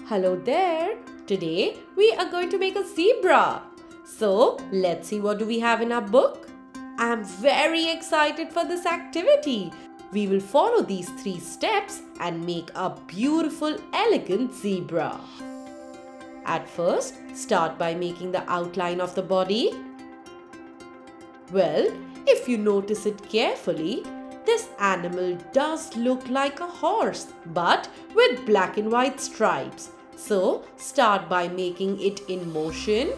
Hello there! Today we are going to make a zebra. So let's see what do we have in our book. I'm very excited for this activity. We will follow these 3 steps and make a beautiful, elegant zebra. At first, start by making the outline of the body. Well, if you notice it carefully, this animal does look like a horse, but with black and white stripes. So, start by making it in motion.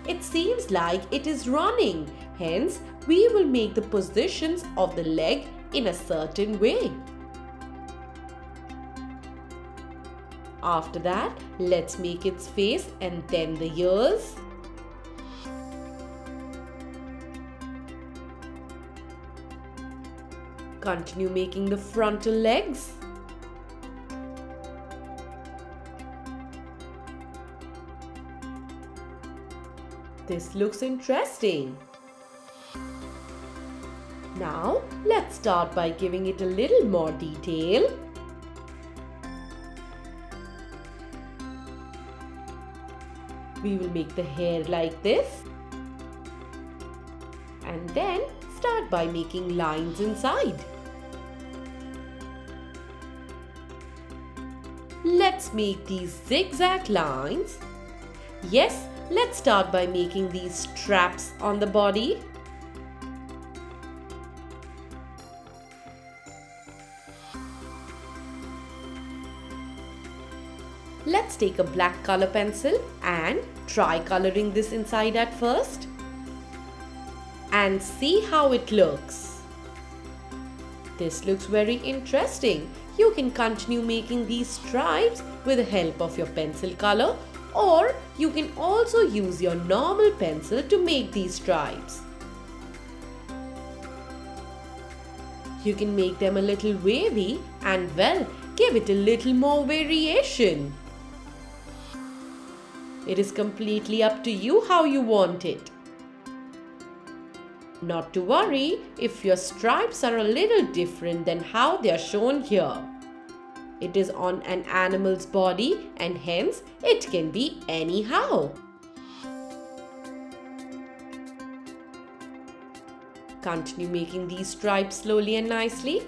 It seems like it is running. Hence, we will make the positions of the leg in a certain way. After that, let's make its face and then the ears. Continue making the frontal legs. This looks interesting. Now, let's start by giving it a little more detail. We will make the hair like this. And then start by making lines inside. Let's make these zigzag lines. Yes, let's start by making these straps on the body. Let's take a black color pencil and try coloring this inside at first. And see how it looks. This looks very interesting. You can continue making these stripes with the help of your pencil color, or you can also use your normal pencil to make these stripes. You can make them a little wavy and well, give it a little more variation. It is completely up to you how you want it. Not to worry if your stripes are a little different than how they are shown here. It is on an animal's body and hence it can be anyhow. Continue making these stripes slowly and nicely.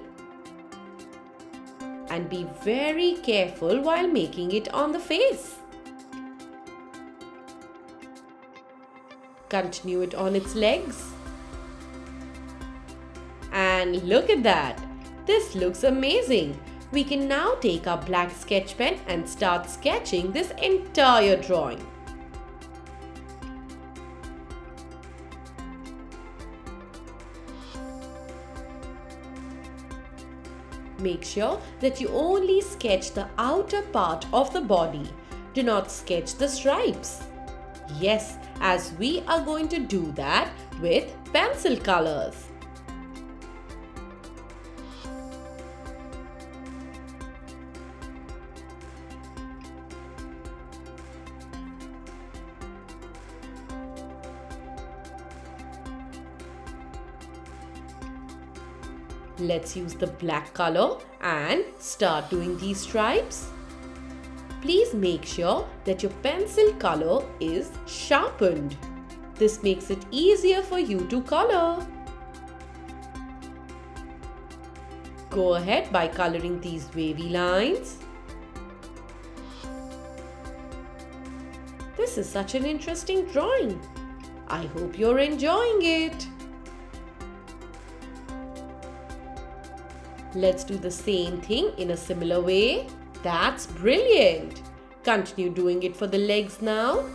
And be very careful while making it on the face. Continue it on its legs. And look at that! This looks amazing! We can now take our black sketch pen and start sketching this entire drawing. Make sure that you only sketch the outer part of the body. Do not sketch the stripes. Yes, as we are going to do that with pencil colors. Let's use the black color and start doing these stripes. Please make sure that your pencil color is sharpened. This makes it easier for you to color. Go ahead by coloring these wavy lines. This is such an interesting drawing. I hope you're enjoying it. Let's do the same thing in a similar way. That's brilliant! Continue doing it for the legs now.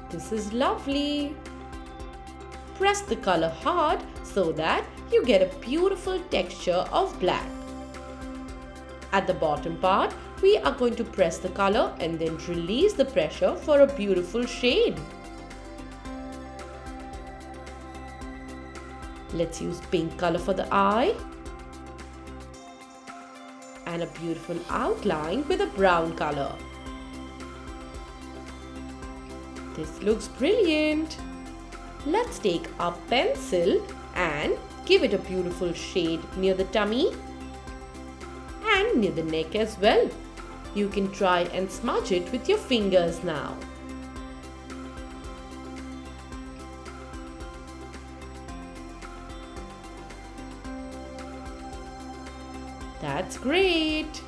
This is lovely. Press the color hard so that you get a beautiful texture of black. At the bottom part, we are going to press the color and then release the pressure for a beautiful shade. Let's use pink color for the eye. And a beautiful outline with a brown color. This looks brilliant. Let's take our pencil and give it a beautiful shade near the tummy and near the neck as well. You can try and smudge it with your fingers now. That's great!